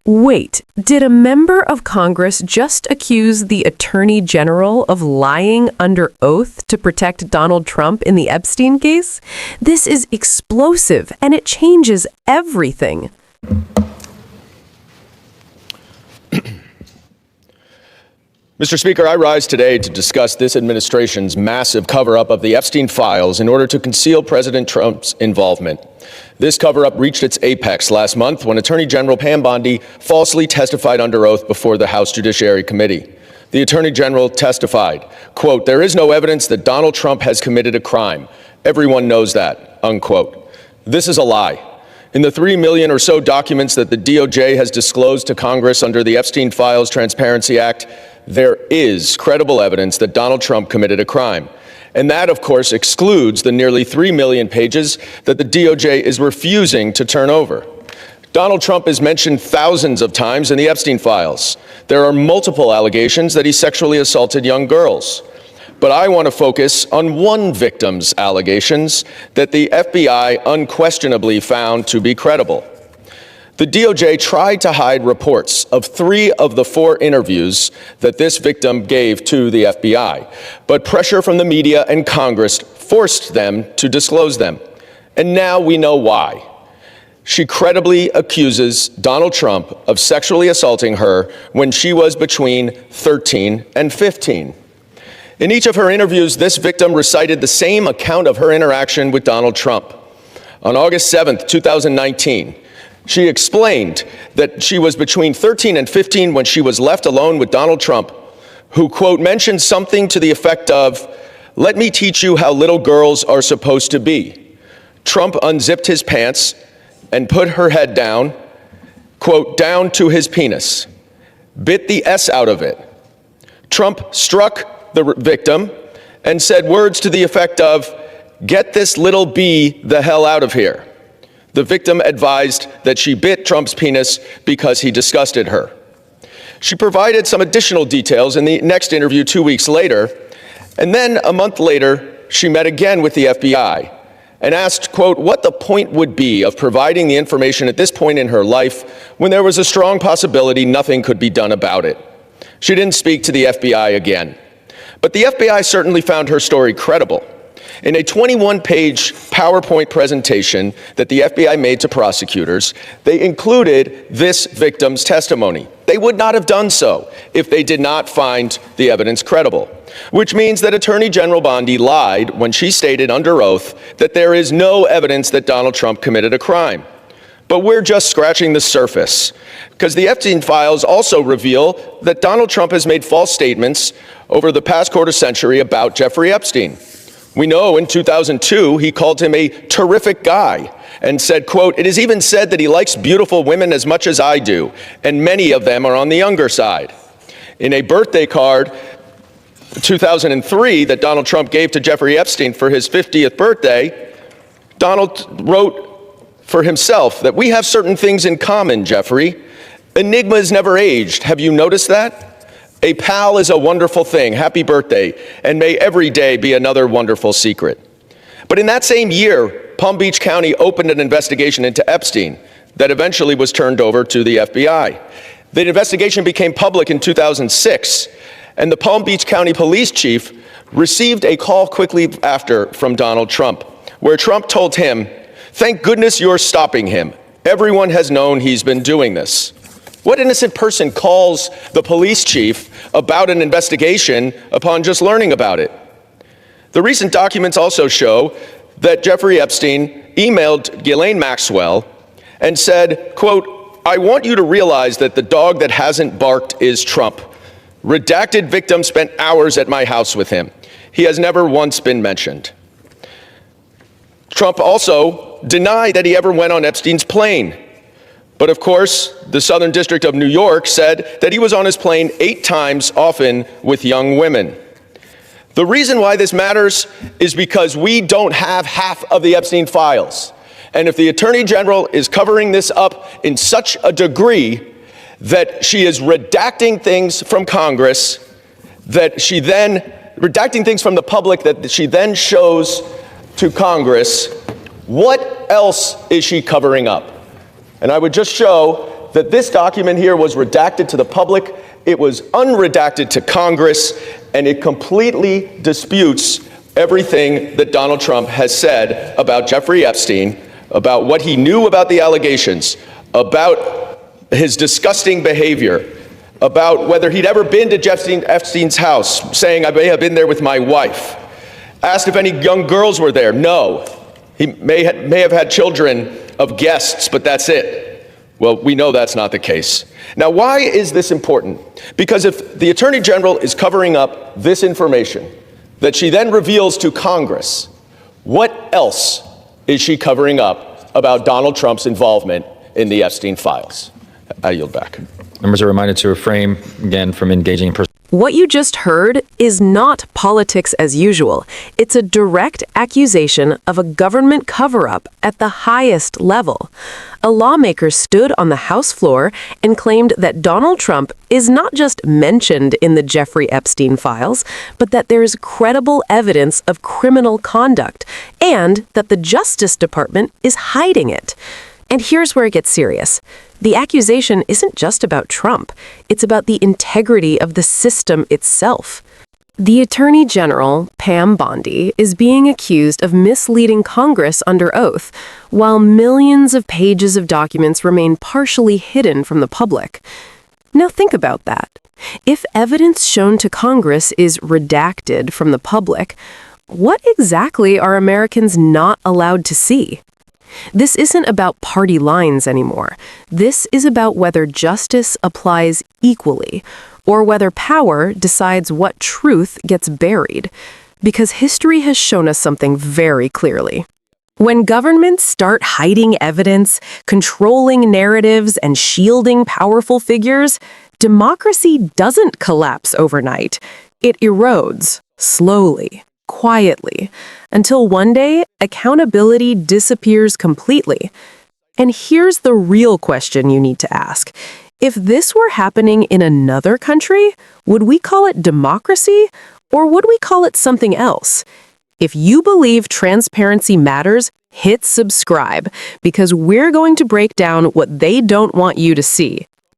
Wait, did a member of Congress just accuse the Attorney General of lying under oath to protect Donald Trump in the Epstein case? This is explosive, and it changes everything. Mr. Speaker, I rise today to discuss this administration's massive cover-up of the Epstein files in order to conceal President Trump's involvement. This cover-up reached its apex last month when Attorney General Pam Bondi falsely testified under oath before the House Judiciary Committee. The Attorney General testified, quote, "There is no evidence that Donald Trump has committed a crime. Everyone knows that," unquote. This is a lie. In the 3 million or so documents that the DOJ has disclosed to Congress under the Epstein Files Transparency Act, there is credible evidence that Donald Trump committed a crime. And that, of course, excludes the nearly 3 million pages that the DOJ is refusing to turn over. Donald Trump is mentioned thousands of times in the Epstein files. There are multiple allegations that he sexually assaulted young girls. But I want to focus on one victim's allegations that the FBI unquestionably found to be credible. The DOJ tried to hide reports of 3 of the 4 interviews that this victim gave to the FBI, but pressure from the media and Congress forced them to disclose them. And now we know why. She credibly accuses Donald Trump of sexually assaulting her when she was between 13 and 15. In each of her interviews, this victim recited the same account of her interaction with Donald Trump. On August 7th, 2019, she explained that she was between 13 and 15 when she was left alone with Donald Trump, who, quote, mentioned something to the effect of, "Let me teach you how little girls are supposed to be." Trump unzipped his pants and put her head down, quote, down to his penis, bit the S out of it. Trump struck the victim and said words to the effect of, "Get this little B the hell out of here." The victim advised that she bit Trump's penis because he disgusted her. She provided some additional details in the next interview 2 weeks later, and then a month later, she met again with the FBI and asked, quote, what the point would be of providing the information at this point in her life when there was a strong possibility nothing could be done about it. She didn't speak to the FBI again. But the FBI certainly found her story credible. In a 21-page PowerPoint presentation that the FBI made to prosecutors, they included this victim's testimony. They would not have done so if they did not find the evidence credible, which means that Attorney General Bondi lied when she stated under oath that there is no evidence that Donald Trump committed a crime. But we're just scratching the surface, because the Epstein files also reveal that Donald Trump has made false statements over the past quarter century about Jeffrey Epstein. We know in 2002, he called him a terrific guy and said, quote, "It is even said that he likes beautiful women as much as I do, and many of them are on the younger side." In a birthday card, 2003, that Donald Trump gave to Jeffrey Epstein for his 50th birthday, Donald wrote for himself that we have certain things in common, Jeffrey. Enigma has never aged. Have you noticed that? A pal is a wonderful thing. Happy birthday. And may every day be another wonderful secret. But in that same year, Palm Beach County opened an investigation into Epstein that eventually was turned over to the FBI. The investigation became public in 2006, and the Palm Beach County police chief received a call quickly after from Donald Trump, where Trump told him, "Thank goodness you're stopping him. Everyone has known he's been doing this." What innocent person calls the police chief about an investigation upon just learning about it? The recent documents also show that Jeffrey Epstein emailed Ghislaine Maxwell and said, quote, "I want you to realize that the dog that hasn't barked is Trump. Redacted victim spent hours at my house with him. He has never once been mentioned." Trump also denied that he ever went on Epstein's plane. But of course, the Southern District of New York said that he was on his plane 8 times, often with young women. The reason why this matters is because we don't have half of the Epstein files. And if the Attorney General is covering this up in such a degree that she is redacting things from Congress, that she then, redacting things from the public that she then shows to Congress, what else is she covering up? And I would just show that this document here was redacted to the public, it was unredacted to Congress, and it completely disputes everything that Donald Trump has said about Jeffrey Epstein, about what he knew about the allegations, about his disgusting behavior, about whether he'd ever been to Jeffrey Epstein's house, saying, "I may have been there with my wife." Asked if any young girls were there. No. He may have had children of guests, but that's it. Well, we know that's not the case. Now, why is this important? Because if the Attorney General is covering up this information that she then reveals to Congress, what else is she covering up about Donald Trump's involvement in the Epstein files? I yield back. Members are reminded to refrain, again, from engaging in What you just heard is not politics as usual. It's a direct accusation of a government cover-up at the highest level. A lawmaker stood on the House floor and claimed that Donald Trump is not just mentioned in the Jeffrey Epstein files, but that there's credible evidence of criminal conduct, and that the Justice Department is hiding it. And here's where it gets serious. The accusation isn't just about Trump. It's about the integrity of the system itself. The Attorney General, Pam Bondi, is being accused of misleading Congress under oath, while millions of pages of documents remain partially hidden from the public. Now think about that. If evidence shown to Congress is redacted from the public, what exactly are Americans not allowed to see? This isn't about party lines anymore. This is about whether justice applies equally, or whether power decides what truth gets buried. Because history has shown us something very clearly. When governments start hiding evidence, controlling narratives, and shielding powerful figures, democracy doesn't collapse overnight. It erodes, slowly, quietly, until one day, accountability disappears completely. And here's the real question you need to ask. If this were happening in another country, would we call it democracy, or would we call it something else? If you believe transparency matters, hit subscribe, because we're going to break down what they don't want you to see.